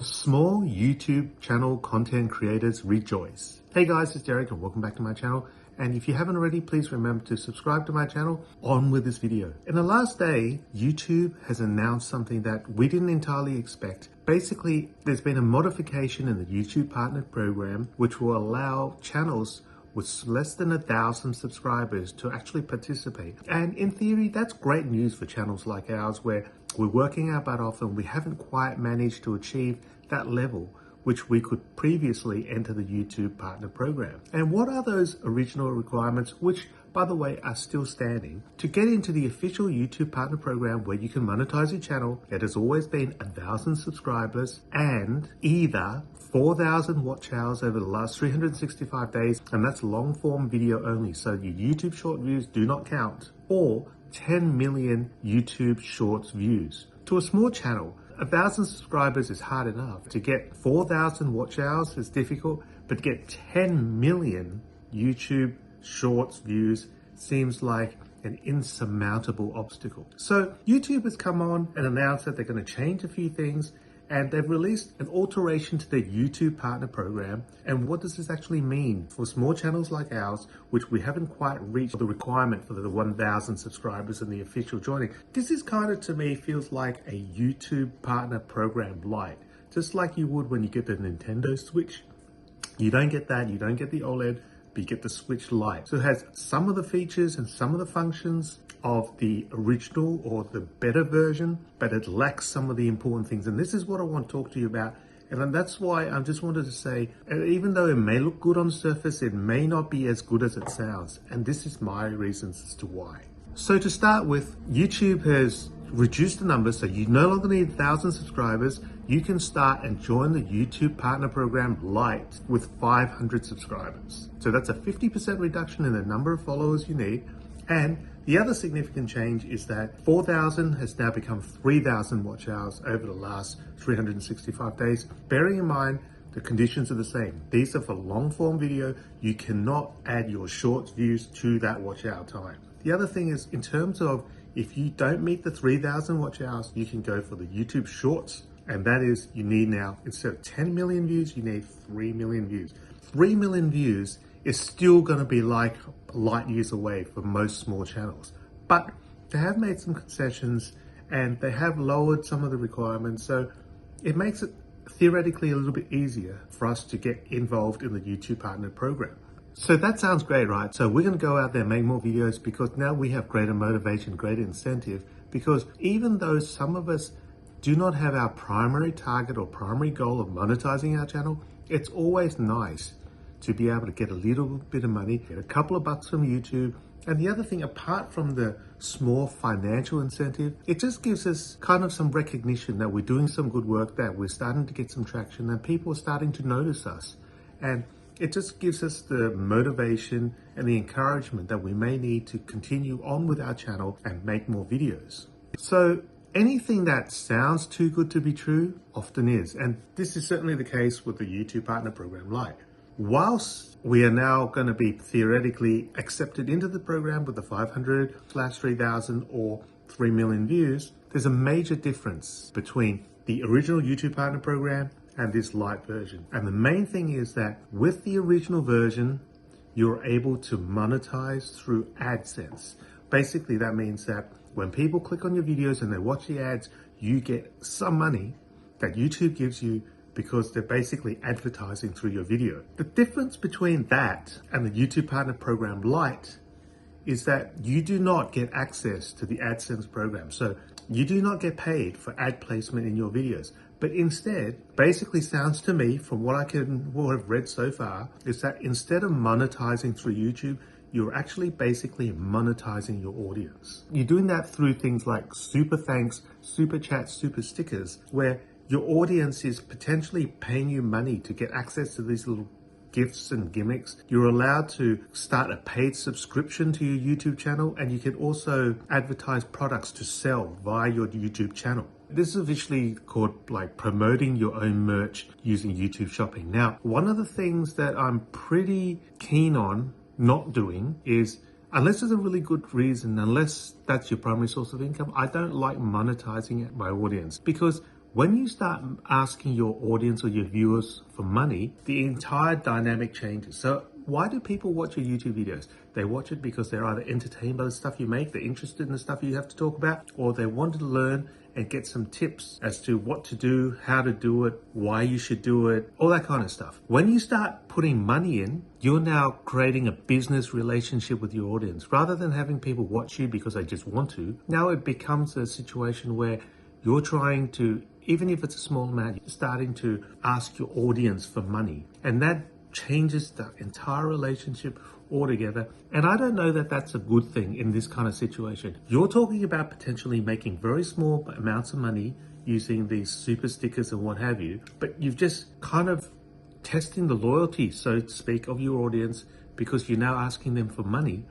Small YouTube channel content creators rejoice. Hey guys, it's Derek and welcome back to my channel. And if you haven't already, please remember to subscribe to my channel. On with this video. In the last day, YouTube has announced something that we didn't entirely expect. Basically, there's been a modification in the YouTube Partner Program, which will allow channels with less than 1,000 subscribers to actually participate. And in theory, that's great news for channels like ours where we're working our butt off and we haven't quite managed to achieve that level which we could previously enter the YouTube Partner Program. And what are those original requirements, which by the way are still standing? To get into the official YouTube Partner Program where you can monetize your channel, it has always been 1,000 subscribers and either 4,000 watch hours over the last 365 days, and that's long form video only, so your YouTube short views do not count, or 10 million YouTube Shorts views. To a small channel, 1,000 subscribers is hard enough. To get 4,000 watch hours is difficult, but to get 10 million YouTube Shorts views seems like an insurmountable obstacle. So YouTube has come on and announced that they're going to change a few things, and they've released an alteration to their YouTube Partner Program. And what does this actually mean for small channels like ours, which we haven't quite reached the requirement for the 1,000 subscribers and the official joining? This is kind of, to me, feels like a YouTube Partner Program Lite. Just like you would when you get the Nintendo Switch. You don't get that, you don't get the OLED, but you get the Switch Lite. So it has some of the features and some of the functions of the original or the better version, but it lacks some of the important things. And this is what I want to talk to you about. And that's why I just wanted to say, even though it may look good on the surface, it may not be as good as it sounds. And this is my reasons as to why. So to start with, YouTube has reduced the numbers, so you no longer need 1,000 subscribers. You can start and join the YouTube Partner Program Lite with 500 subscribers. So that's a 50% reduction in the number of followers you need. And the other significant change is that 4,000 has now become 3,000 watch hours over the last 365 days. Bearing in mind, the conditions are the same. These are for long form video. You cannot add your shorts views to that watch hour time. The other thing is, in terms of if you don't meet the 3,000 watch hours, you can go for the YouTube Shorts. And that is, you need now, instead of 10 million views, you need 3 million views. 3 million views is still going to be like light years away for most small channels. But they have made some concessions and they have lowered some of the requirements. So it makes it theoretically a little bit easier for us to get involved in the YouTube Partner Program. So that sounds great, right? So we're going to go out there and make more videos because now we have greater motivation, greater incentive, because even though some of us do not have our primary target or primary goal of monetizing our channel, it's always nice to be able to get a little bit of money, get a couple of bucks from YouTube. And the other thing, apart from the small financial incentive, it just gives us kind of some recognition that we're doing some good work, that we're starting to get some traction and people are starting to notice us. And it just gives us the motivation and the encouragement that we may need to continue on with our channel and make more videos. So anything that sounds too good to be true often is. And this is certainly the case with the YouTube Partner Program Lite. Whilst we are now going to be theoretically accepted into the program with the 500/3,000 or 3 million views, there's a major difference between the original YouTube Partner Program and this Lite version. And the main thing is that with the original version, you're able to monetize through Adsense. Basically, that means that when people click on your videos and they watch the ads, you get some money that YouTube gives you because they're basically advertising through your video. The difference between that and the YouTube Partner Program Lite is that you do not get access to the Adsense program. So you do not get paid for ad placement in your videos, but instead, basically sounds to me from what I've read so far, is that instead of monetizing through YouTube, you're actually basically monetizing your audience. You're doing that through things like super thanks, super chats, super stickers, where your audience is potentially paying you money to get access to these little gifts and gimmicks. You're allowed to start a paid subscription to your YouTube channel, and you can also advertise products to sell via your YouTube channel. This is officially called like promoting your own merch using YouTube Shopping. Now, one of the things that I'm pretty keen on not doing is, unless there's a really good reason, unless that's your primary source of income, I don't like monetizing my audience, because When you start asking your audience or your viewers for money, the entire dynamic changes. So why do people watch your YouTube videos? They watch it because they're either entertained by the stuff you make, they're interested in the stuff you have to talk about, or they want to learn and get some tips as to what to do, how to do it, why you should do it, all that kind of stuff. When you start putting money in, you're now creating a business relationship with your audience. Rather than having people watch you because they just want to, now it becomes a situation where you're trying to, even if it's a small amount, you're starting to ask your audience for money. And that changes the entire relationship altogether. And I don't know that that's a good thing in this kind of situation. You're talking about potentially making very small amounts of money using these super stickers and what have you, but you've just kind of testing the loyalty, so to speak, of your audience because you're now asking them for money.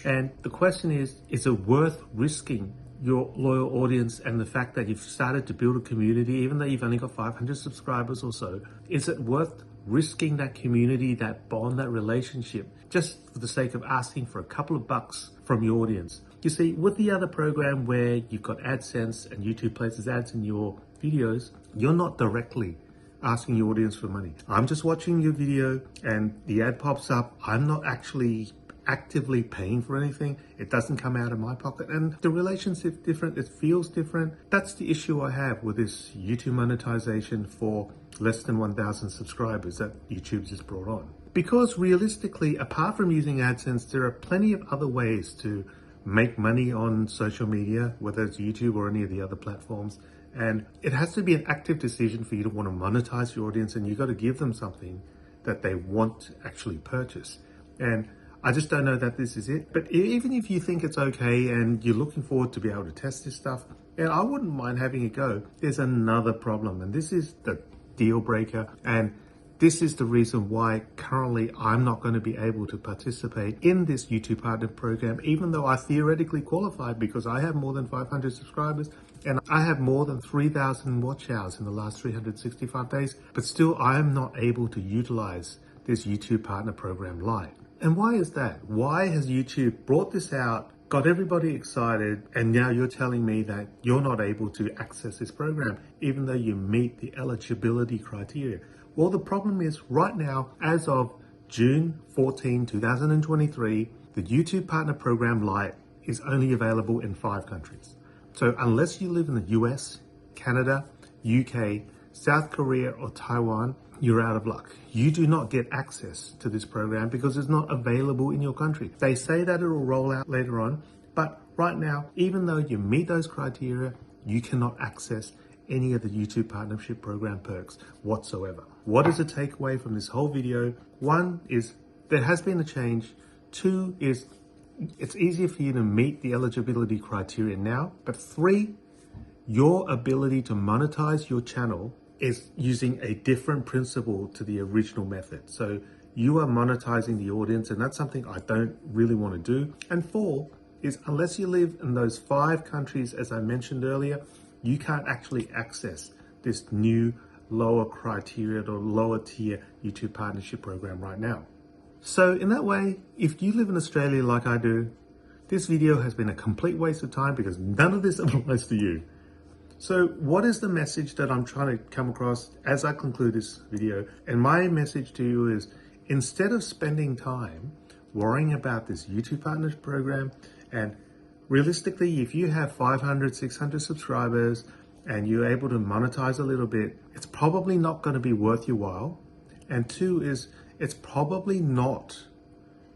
And the question is it worth risking your loyal audience and the fact that you've started to build a community, even though you've only got 500 subscribers or so? Is it worth risking that community, that bond, that relationship, just for the sake of asking for a couple of bucks from your audience? You see, with the other program where you've got Adsense and YouTube places ads in your videos, you're not directly asking your audience for money. I'm just watching your video and the ad pops up. I'm not actually actively paying for anything. It doesn't come out of my pocket, and the relationship's different. It feels different. That's the issue I have with this YouTube monetization for less than 1,000 subscribers that YouTube just brought on. Because realistically, apart from using AdSense, there are plenty of other ways to make money on social media, whether it's YouTube or any of the other platforms. And it has to be an active decision for you to want to monetize your audience, and you've got to give them something that they want to actually purchase. And I just don't know that this is it. But even if you think it's okay and you're looking forward to be able to test this stuff, and I wouldn't mind having a go, there's another problem. And this is the deal breaker. And this is the reason why currently I'm not going to be able to participate in this YouTube Partner Program, even though I theoretically qualified because I have more than 500 subscribers and I have more than 3,000 watch hours in the last 365 days. But still, I am not able to utilize this YouTube Partner Program Lite. And why is that? Why has YouTube brought this out, got everybody excited, and now you're telling me that you're not able to access this program, even though you meet the eligibility criteria? Well, the problem is right now, as of June 14, 2023, the YouTube Partner Program Lite is only available in 5 countries. So unless you live in the US, Canada, UK, South Korea, or Taiwan, you're out of luck. You do not get access to this program because it's not available in your country. They say that it will roll out later on, but right now, even though you meet those criteria, you cannot access any of the YouTube Partnership Program perks whatsoever. What is the takeaway from this whole video? 1 is there has been a change. 2 is it's easier for you to meet the eligibility criteria now. But 3, your ability to monetize your channel is using a different principle to the original method. So you are monetizing the audience, and that's something I don't really want to do. And 4 is unless you live in those 5 countries, as I mentioned earlier, you can't actually access this new lower criteria or lower tier YouTube Partnership Program right now. So in that way, if you live in Australia like I do, this video has been a complete waste of time because none of this applies to you. So what is the message that I'm trying to come across as I conclude this video? And my message to you is, instead of spending time worrying about this YouTube Partnership Program, and realistically, if you have 500, 600 subscribers and you're able to monetize a little bit, it's probably not going to be worth your while. And 2 is, it's probably not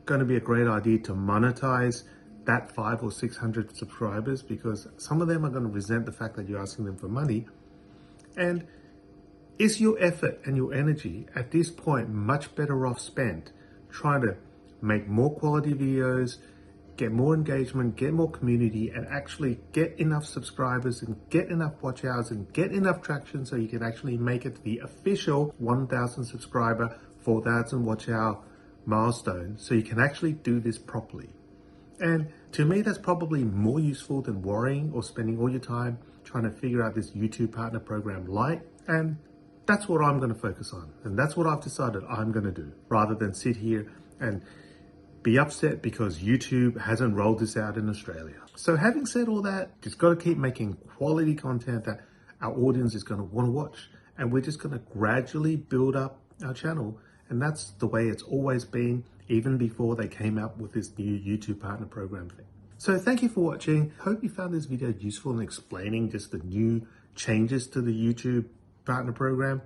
going to be a great idea to monetize that 500 or 600 subscribers, because some of them are going to resent the fact that you're asking them for money. And is your effort and your energy at this point much better off spent trying to make more quality videos, get more engagement, get more community, and actually get enough subscribers and get enough watch hours and get enough traction so you can actually make it to the official 1,000 subscriber, 4,000 watch hour milestone, so you can actually do this properly? And to me, that's probably more useful than worrying or spending all your time trying to figure out this YouTube Partner Program Lite. And that's what I'm going to focus on. And that's what I've decided I'm going to do, rather than sit here and be upset because YouTube hasn't rolled this out in Australia. So having said all that, just got to keep making quality content that our audience is going to want to watch. And we're just going to gradually build up our channel. And that's the way it's always been, even before they came out with this new YouTube partner program thing. So thank you for watching. Hope you found this video useful in explaining just the new changes to the YouTube partner program.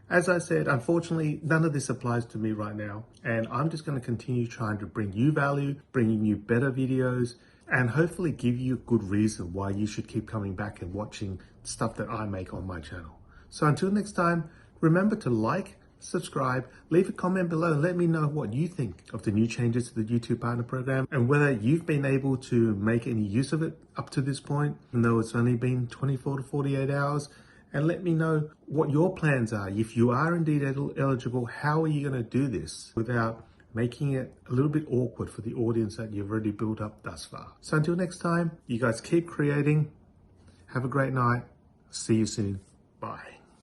As I said, unfortunately, none of this applies to me right now. And I'm just going to continue trying to bring you value, bringing you better videos, and hopefully give you a good reason why you should keep coming back and watching stuff that I make on my channel. So until next time, remember to like, subscribe, leave a comment below and let me know what you think of the new changes to the YouTube partner program and whether you've been able to make any use of it up to this point, even though it's only been 24 to 48 hours. And let me know what your plans are. If you are indeed eligible, how are you going to do this without making it a little bit awkward for the audience that you've already built up thus far? So until next time, you guys keep creating. Have a great night. See you soon. Bye.